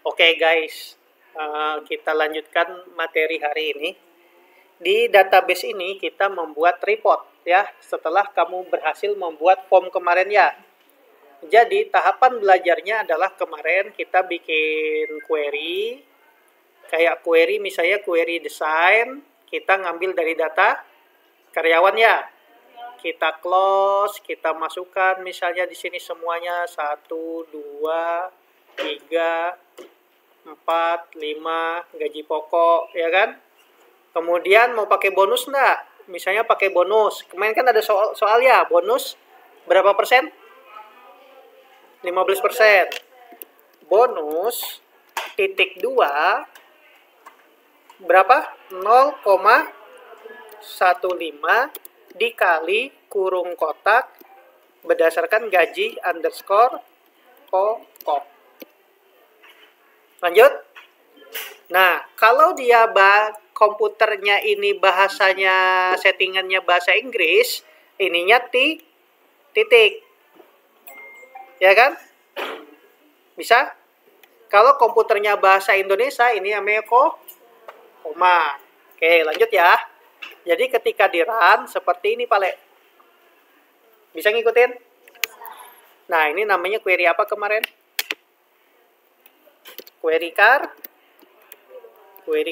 Oke guys, kita lanjutkan materi hari ini. Di database ini kita membuat report ya, setelah kamu berhasil membuat form kemarin ya. Jadi tahapan belajarnya adalah kemarin kita bikin query, kayak query misalnya query design, kita ngambil dari data karyawan ya. Kita close, kita masukkan misalnya di sini semuanya 1, 2, 3, 4, 5, gaji pokok, ya kan? Kemudian mau pakai bonus enggak? Misalnya pakai bonus. Kemarin kan ada soal ya, bonus berapa persen? 15%. Bonus titik 2 berapa? 0,15 dikali kurung kotak berdasarkan gaji underscore pokok. Lanjut. Nah, kalau dia komputernya ini bahasanya settingannya bahasa Inggris, ininya titik. Ya kan? Bisa? Kalau komputernya bahasa Indonesia, ini namanya koma. Oke, lanjut ya. Jadi ketika di run seperti ini, Pak Le. Bisa ngikutin? Nah, ini namanya query apa kemarin? Query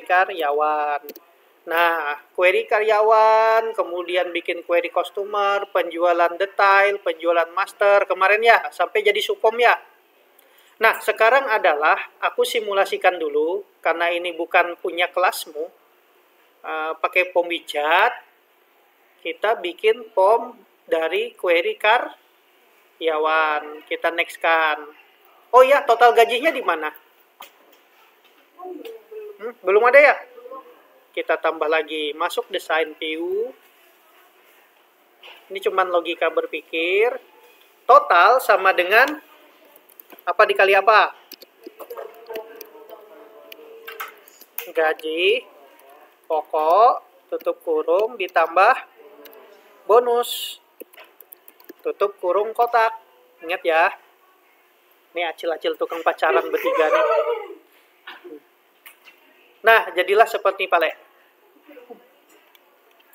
karyawan. Nah, query karyawan, kemudian bikin query customer, penjualan detail, penjualan master, kemarin ya, sampai jadi subform ya. Nah, sekarang adalah, aku simulasikan dulu, karena ini bukan punya kelasmu, pakai form widget, kita bikin form dari query karyawan, kita next-kan. Oh ya, total gajinya di mana? Belum ada ya? Kita tambah lagi, masuk design view. Ini cuman logika berpikir. Total sama dengan apa dikali apa? Gaji pokok tutup kurung ditambah bonus tutup kurung kotak. Ingat ya. Ini acil-acil tukang pacaran bertiga nih. Nah, jadilah seperti Pak Le.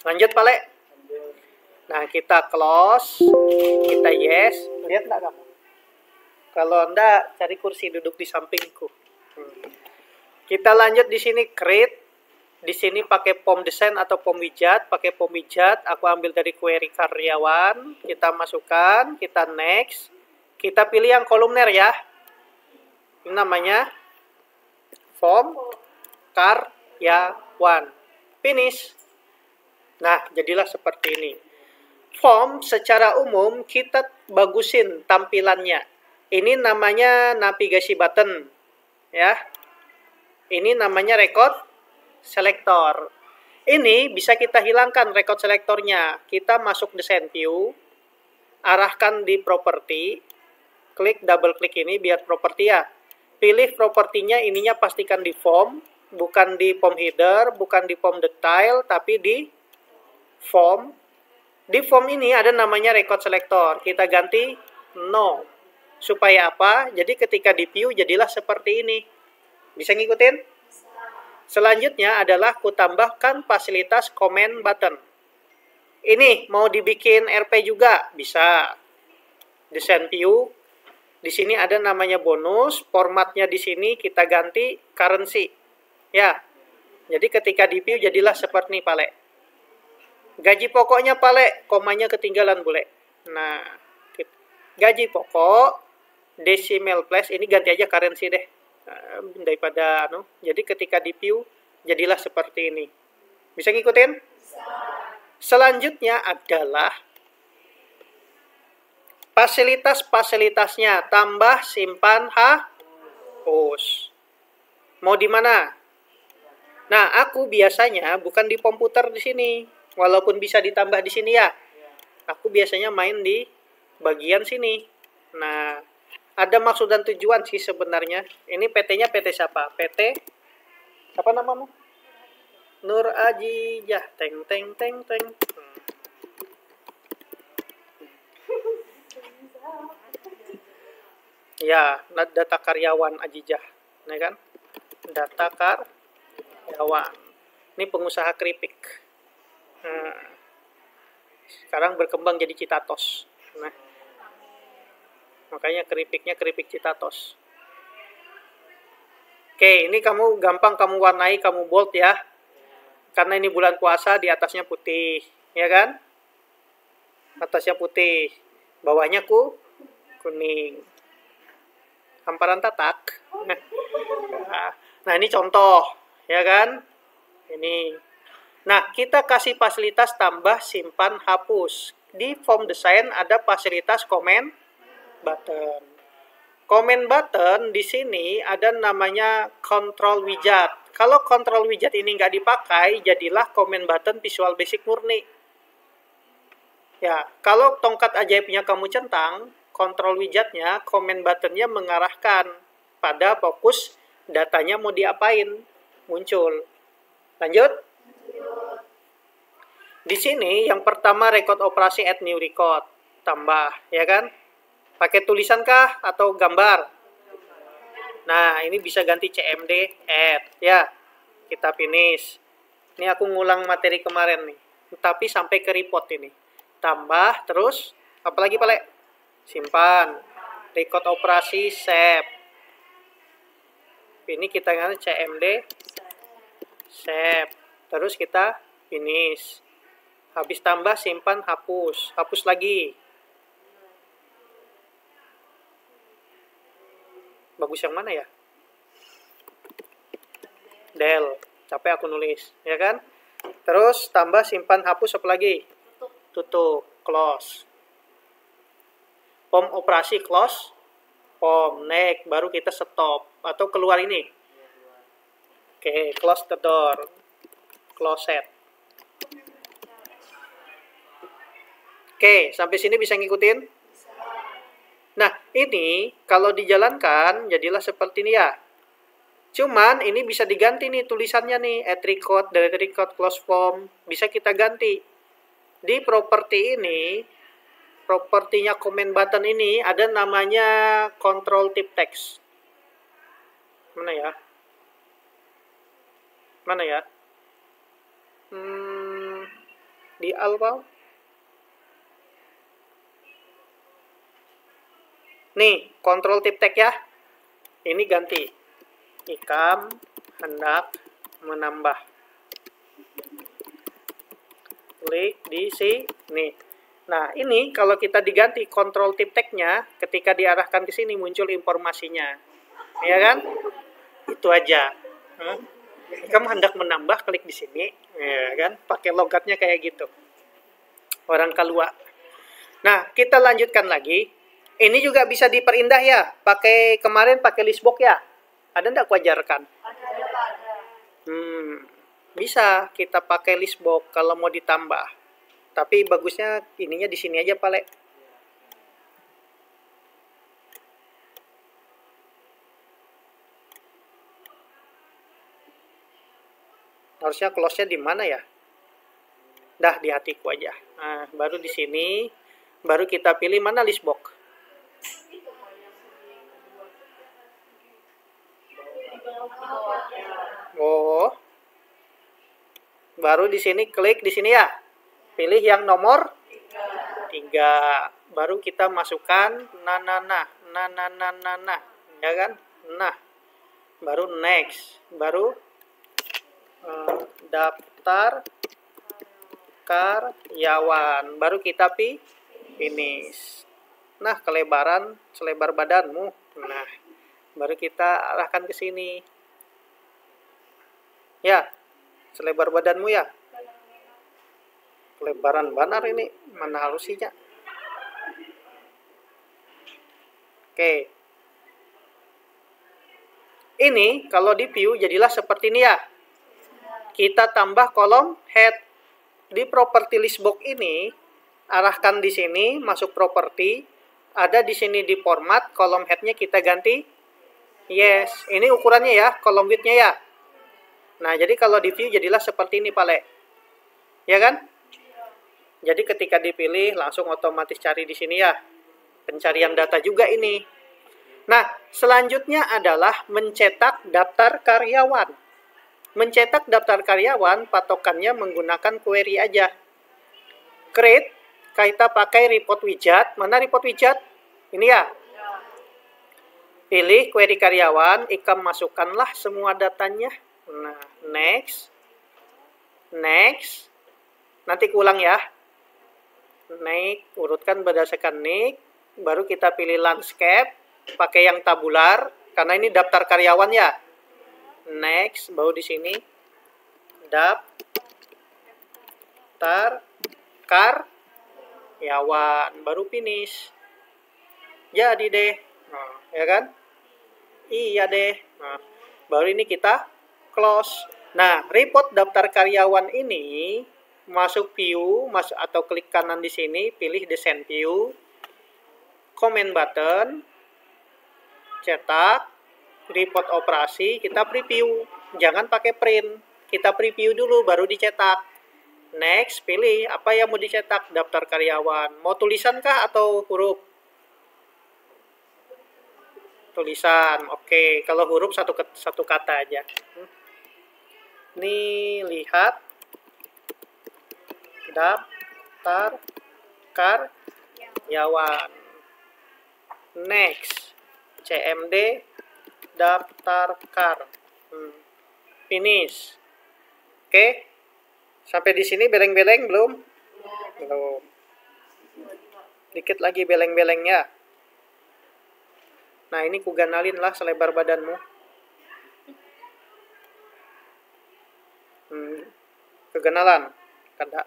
Lanjut Pak Le. Nah, kita close, kita yes. Lihat enggak kamu? Kalau enggak, cari kursi duduk di sampingku. Kita lanjut di sini create. Di sini pakai form design atau form widget. Pakai form widget, aku ambil dari query karyawan. Kita masukkan, kita next. Kita pilih yang kolumner ya. Ini namanya form karyawan. Finish. Nah, jadilah seperti ini. Form secara umum kita bagusin tampilannya. Ini namanya navigasi button. Ya. Ini namanya record selector. Ini bisa kita hilangkan record selectornya. Kita masuk design view. Arahkan di property. Klik double klik ini biar property ya. Pilih propertinya, ininya pastikan di form. Bukan di form header, bukan di form detail, tapi di form. Di form ini ada namanya record selector. Kita ganti no. Supaya apa? Jadi ketika di view jadilah seperti ini. Bisa ngikutin? Selanjutnya adalah ku tambahkan fasilitas comment button. Ini mau dibikin RP juga? Bisa. Design view. Di sini ada namanya bonus. Formatnya di sini kita ganti currency. Ya, jadi ketika di view jadilah seperti ini, Pak Le. Gaji pokoknya, Pak Le, komanya ketinggalan, boleh. Nah, gaji pokok, decimal place, ini ganti aja currency deh. Daripada, jadi ketika di view, jadilah seperti ini. Bisa ngikutin? Selanjutnya adalah fasilitas-fasilitasnya, tambah, simpan, hapus. Mau di mana? Nah, aku biasanya bukan di komputer di sini. Walaupun bisa ditambah di sini ya. Aku biasanya main di bagian sini. Nah, ada maksud dan tujuan sih sebenarnya. Ini PT-nya PT siapa? PT apa namamu? Nur Ajijah. Teng teng teng teng. Ya, data karyawan Ajijah. Ini kan data karyawan. Ini pengusaha keripik. Nah, sekarang berkembang jadi Citatos. Nah, makanya keripiknya keripik Citatos. Oke, ini kamu gampang kamu warnai, kamu bold ya. Karena ini bulan puasa, di atasnya putih, ya kan? Atasnya putih, bawahnya kuning. Hamparan tatak. Nah, ini contoh, ya kan? Ini. Nah, kita kasih fasilitas tambah, simpan, hapus. Di form design ada fasilitas comment button. Comment button di sini ada namanya control widget. Kalau control widget ini nggak dipakai, jadilah comment button Visual Basic murni. Ya, kalau tongkat ajaibnya kamu centang, control widgetnya, comment buttonnya mengarahkan pada fokus datanya mau diapain, muncul. Lanjut. Di sini yang pertama record operasi add new record, tambah, ya kan? Pakai tulisan kah atau gambar? Nah, ini bisa ganti CMD add, ya. Kita finish. Ini aku ngulang materi kemarin nih, tapi sampai ke report ini. Tambah, terus, apalagi Pak Le? Simpan. Record operasi, save. Ini kita ganti CMD, save. Terus kita finish. Habis tambah, simpan, hapus. Hapus lagi. Bagus yang mana ya? Del. Capek aku nulis, ya kan? Terus tambah, simpan, hapus, apa lagi? Tutup. Close. Form operasi close. Form next. Baru kita stop. Atau keluar ini. Oke, close the door. Close it. Oke, sampai sini bisa ngikutin? Nah, ini kalau dijalankan jadilah seperti ini ya. Cuman ini bisa diganti nih tulisannya nih, add record, delete record, close form. Bisa kita ganti. Di properti ini, propertinya comment button ini ada namanya control type text. Mana ya? Mana ya? Di awal. Nih, control type text ya. Ini ganti. Ikam hendak menambah. Klik di sini. Nah, ini kalau kita diganti control type text-nya, ketika diarahkan ke sini muncul informasinya. Ya kan? Itu aja. Kamu hendak menambah, klik di sini. Ya kan? Pakai logatnya kayak gitu. Orang Kalua. Nah, kita lanjutkan lagi. Ini juga bisa diperindah ya. Kemarin pakai listbox ya. Ada enggak aku ajarkan? Bisa kita pakai listbox kalau mau ditambah. Tapi bagusnya ininya di sini aja, Pak Le. Harusnya close-nya di mana ya? Dah di hatiku aja. Nah, baru di sini baru kita pilih mana listbox. Oh. Baru di sini klik di sini ya. Pilih yang nomor 3. Baru kita masukkan nah. Ya kan? Nah. Baru next. Baru daftar karyawan. Baru kita finish. Nah, kelebaran selebar badanmu. Nah, baru kita arahkan ke sini. Ya, selebar badanmu ya. Kelebaran banar ini. Mana halusinya? Oke. Ini kalau di view jadilah seperti ini ya. Kita tambah kolom head. Di property listbox ini, arahkan di sini, masuk property. Ada di sini di format, kolom headnya kita ganti. Yes, ini ukurannya ya, kolom widthnya ya. Nah, jadi kalau di view jadilah seperti ini, Pak Le. Ya kan? Jadi ketika dipilih langsung otomatis cari di sini ya. Pencarian data juga ini. Nah, selanjutnya adalah mencetak daftar karyawan. Mencetak daftar karyawan, patokannya menggunakan query aja. Create, kita pakai report widget. Mana report widget? Ini ya. Pilih query karyawan, Ikam masukkanlah semua datanya. Nah, next. Next. Nanti ulang ya. Naik, urutkan berdasarkan nick. Baru kita pilih landscape. Pakai yang tabular. Karena ini daftar karyawan ya. Next, baru di sini. Daftar karyawan. Baru finish. Jadi deh. Nah, ya kan? Iya deh. Nah, baru ini kita close. Nah, report daftar karyawan ini masuk view, masuk atau klik kanan di sini, pilih desain view, comment button, cetak, report operasi, kita preview. Jangan pakai print. Kita preview dulu baru dicetak. Next, pilih apa yang mau dicetak, daftar karyawan. Mau tulisan kah atau huruf? Tulisan. Oke, kalau huruf satu kata aja. Nih, lihat daftar karyawan. Next, CMD daftar kar. Finish. Oke. Sampai di sini beleng-beleng belum? Belum. Dikit lagi beleng-belengnya. Nah, ini kuganalin lah selebar badanmu. Kegenalan. Kada.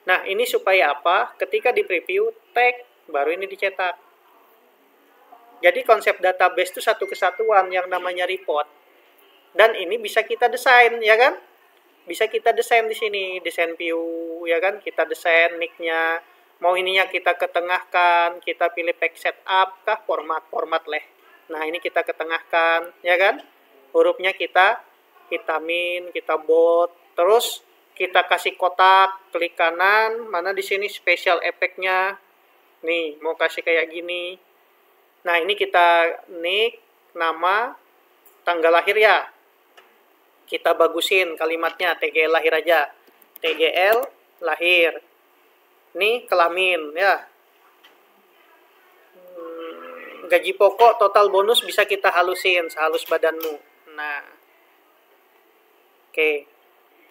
Nah, ini supaya apa? Ketika di preview, tag, baru ini dicetak. Jadi konsep database itu satu kesatuan yang namanya report. Dan ini bisa kita desain, ya kan? Bisa kita desain di sini, desain view, ya kan? Kita desain nick-nya. Mau ininya kita ketengahkan, kita pilih page setup kah, format leh. Nah, ini kita ketengahkan, ya kan? Hurufnya kita hitamin, kita bold, terus kita kasih kotak, klik kanan, mana di sini special effect-nya. Nih, mau kasih kayak gini. Nah, ini kita nick, nama, tanggal lahir ya. Kita bagusin kalimatnya, TGL lahir aja. TGL lahir. Ini kelamin ya. Gaji pokok, total bonus bisa kita halusin sehalus badanmu. Nah. Oke.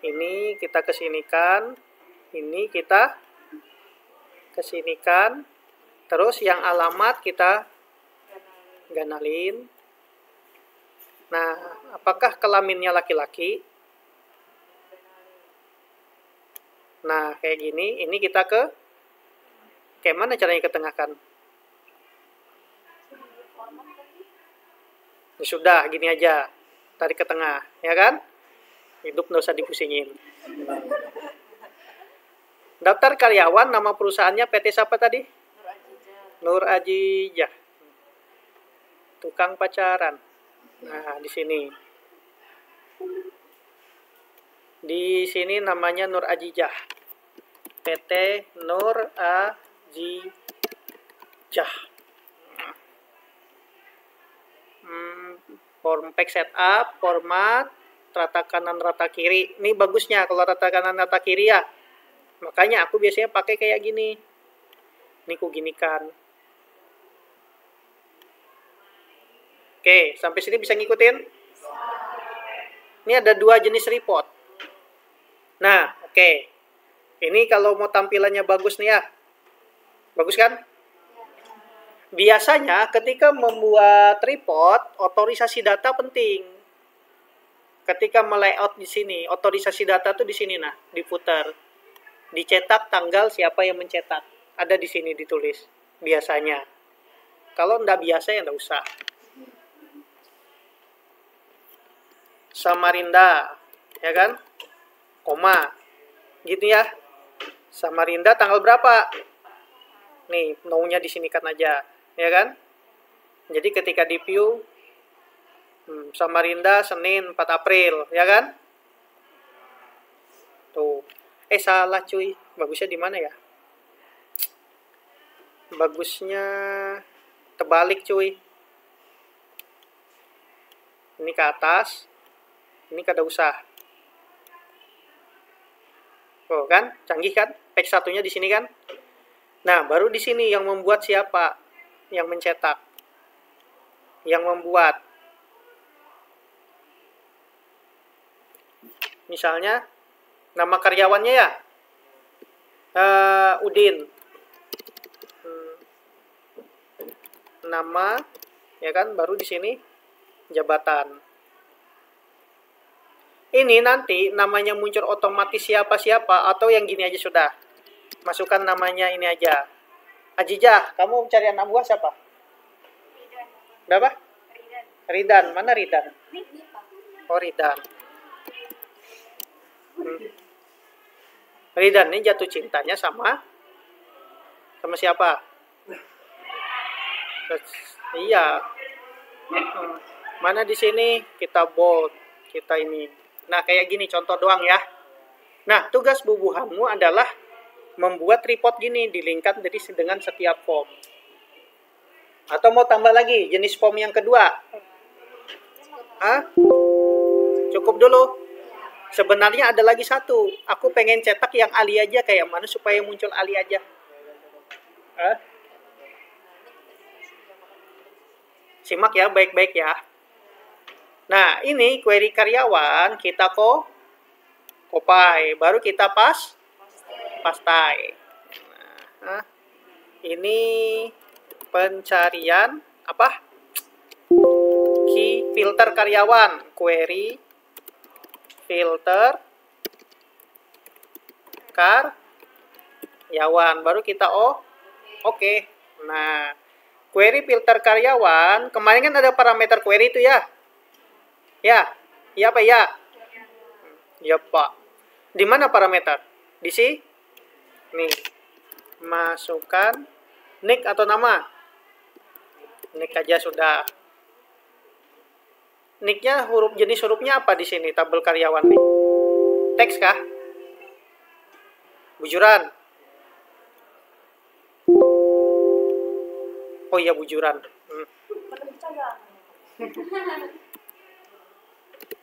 Ini kita kesinikan. Ini kita kesinikan. Terus yang alamat kita ganalin. Nah, apakah kelaminnya laki-laki? Nah, kayak gini. Ini kita kayak mana caranya ketengahkan? Ya sudah, gini aja. Tarik ke tengah, ya kan? Hidup nggak usah dipusingin. Daftar karyawan, nama perusahaannya PT siapa tadi? Nur Ajijah. Tukang pacaran. Nah, di sini. Di sini namanya Nur Ajijah. PT Nur Ajijah. Form page setup, format, rata kanan, rata kiri. Ini bagusnya kalau rata kanan, rata kiri ya. Makanya aku biasanya pakai kayak gini. Ini ku ginikan. Oke, sampai sini bisa ngikutin? Ini ada dua jenis report. Nah, oke. Ini kalau mau tampilannya bagus nih ya. Bagus kan? Biasanya ketika membuat report, otorisasi data penting. Ketika melayout di sini, otorisasi data tuh di sini nah, di footer. Dicetak tanggal siapa yang mencetak. Ada di sini ditulis biasanya. Kalau enggak biasa ya enggak usah. Samarinda, ya kan? Koma. Gitu ya. Samarinda tanggal berapa? Nih, no-nya disinikan aja, ya kan? Jadi ketika di view Samarinda Senin 4 April, ya kan? Tuh. Salah cuy. Bagusnya di mana ya? Bagusnya terbalik cuy. Ini ke atas, ini kada usah. Oh kan, canggih kan? Teks satunya di sini kan? Nah, baru di sini yang membuat siapa? Yang mencetak. Yang membuat. Misalnya, nama karyawannya ya? Udin. Nama, ya kan? Baru di sini jabatan. Ini nanti namanya muncul otomatis siapa-siapa atau yang gini aja sudah. Masukkan namanya ini aja. Ajijah, kamu cari anak buah siapa? Ridan. Berapa? Ridan. Ridan. Mana Ridan? Ini Pak. Oh, Ridan. Ridan ini jatuh cintanya sama siapa? Iya. Mana di sini kita bold, kita ini. Nah, kayak gini contoh doang ya. Nah, tugas bubuhanmu adalah membuat report gini, dilingkat dengan setiap form. Atau mau tambah lagi jenis form yang kedua? Hah? Cukup dulu. Sebenarnya ada lagi satu. Aku pengen cetak yang Ali aja, kayak mana supaya muncul Ali aja. Hah? Simak ya, baik-baik ya. Nah, ini query karyawan kita copy, baru kita pastai. Nah, ini pencarian apa? Key filter karyawan, query filter karyawan, baru kita oke. Nah, query filter karyawan, kemarin kan ada parameter query itu ya? Ya, iya Pak ya? Ya Pak. Di mana parameter? Di sini? Nih. Masukkan nick atau nama? Nick aja sudah. Nicknya jenis hurufnya apa di sini tabel karyawan nih? Teks kah? Bujuran. Oh iya bujuran.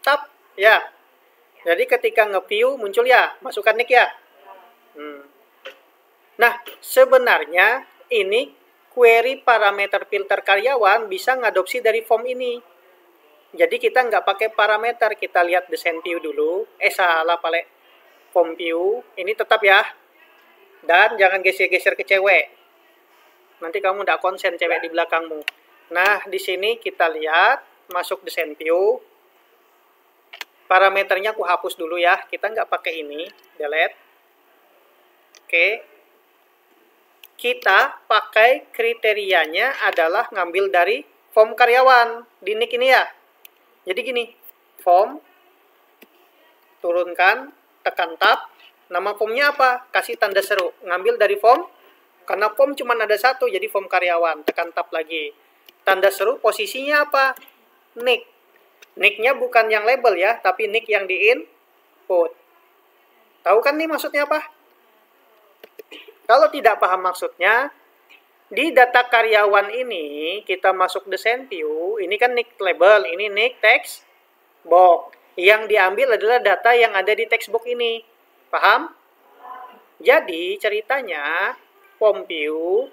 Tab ya. Jadi ketika nge-view muncul ya, masukkan nick ya. Nah, sebenarnya ini query parameter filter karyawan bisa ngadopsi dari form ini. Jadi kita nggak pakai parameter, kita lihat desain view dulu. Salah pale. Form view, ini tetap ya. Dan jangan geser-geser ke cewek. Nanti kamu nggak konsen cewek di belakangmu. Nah, di sini kita lihat, masuk desain view. Parameternya aku hapus dulu ya. Kita nggak pakai ini, delete. Oke. Kita pakai kriterianya adalah ngambil dari form karyawan. Di nick ini ya. Jadi gini, form, turunkan, tekan tab, nama formnya apa? Kasih tanda seru, ngambil dari form, karena form cuma ada satu, jadi form karyawan, tekan tab lagi. Tanda seru, posisinya apa? Nick. Nicknya bukan yang label ya, tapi nick yang di input. Tahu kan nih maksudnya apa? Kalau tidak paham maksudnya, di data karyawan ini, kita masuk desain view, ini kan nick label, ini nick text box. Yang diambil adalah data yang ada di text box ini. Paham? Jadi, ceritanya, form view,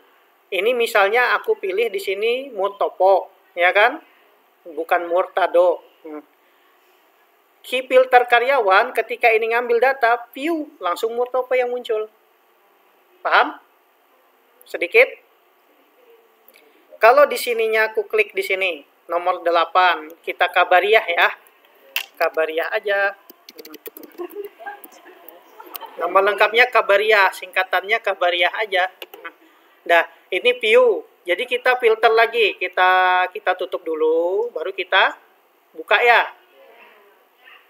ini misalnya aku pilih di sini Murtopo, ya kan? Bukan Murtado. Key filter karyawan, ketika ini ngambil data, view, langsung Murtopo yang muncul. Paham? Sedikit? Kalau di sininya aku klik di sini, nomor 8, kita Kabariah ya. Kabariah aja. Nama lengkapnya Kabariah, singkatannya Kabariah aja. Nah, ini view. Jadi kita filter lagi, kita tutup dulu, baru kita buka ya.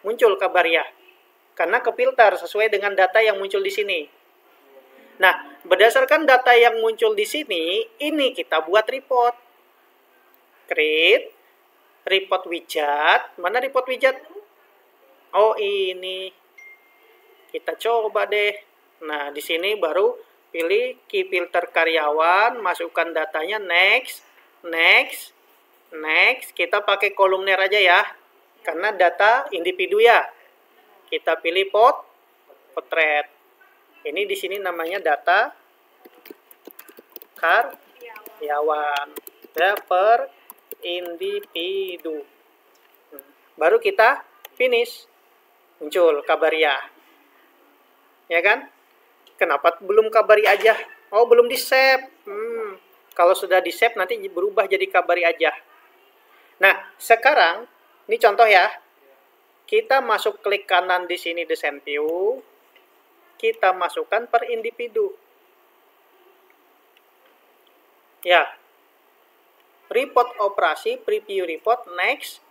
Muncul Kabariah. Karena kefilter sesuai dengan data yang muncul di sini. Nah, berdasarkan data yang muncul di sini, ini kita buat report. Create report widget. Mana report widget? Oh, ini. Kita coba deh. Nah, di sini baru pilih key filter karyawan, masukkan datanya next, next, next. Kita pakai kolumner aja ya. Karena data individu ya. Kita pilih potret. Ini di sini namanya data karyawan. Ya, per individu. Baru kita finish. Muncul Kabaria. Ya kan? Kenapa belum Kabari aja? Oh, belum di-save. Kalau sudah di-save nanti berubah jadi Kabari aja. Nah, sekarang ini contoh ya. Kita masuk klik kanan di sini desain view. Kita masukkan per individu. Ya. Report operasi, preview report, next.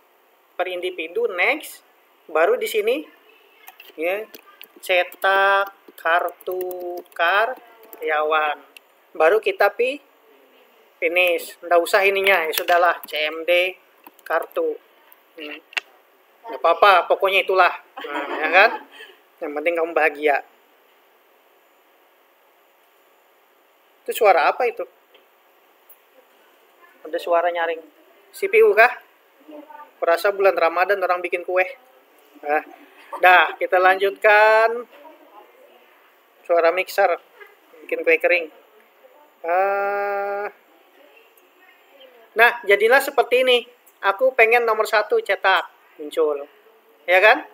Per individu, next. Baru di sini ya, cetak kartu karyawan. Baru kita finish. Nggak usah ininya, ya sudahlah, CMD kartu. Nggak apa-apa, pokoknya itulah. Nah, ya kan? Yang penting kamu bahagia. Itu suara apa itu? Ada suara nyaring. CPU kah? Perasa bulan Ramadan orang bikin kue. Dah, kita lanjutkan. Suara mixer. Bikin kue kering. Nah, jadilah seperti ini. Aku pengen nomor 1 cetak. Muncul. Ya kan?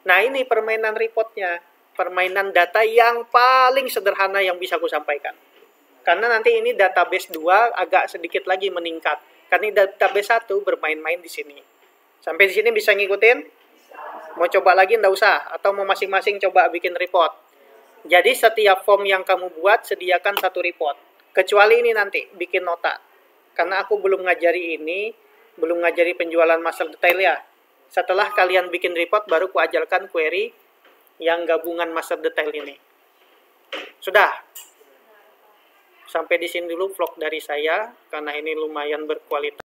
Nah, ini permainan reportnya. Permainan data yang paling sederhana yang bisa aku sampaikan. Karena nanti ini database 2 agak sedikit lagi meningkat. Karena database 1 bermain-main di sini. Sampai di sini bisa ngikutin? Mau coba lagi enggak usah. Atau mau masing-masing coba bikin report. Jadi setiap form yang kamu buat, sediakan 1 report. Kecuali ini nanti, bikin nota. Karena aku belum ngajari ini, belum ngajari penjualan master detail ya. Setelah kalian bikin report, baru ku ajarkan query yang gabungan master detail ini. Sudah. Sampai di sini dulu vlog dari saya, karena ini lumayan berkualitas.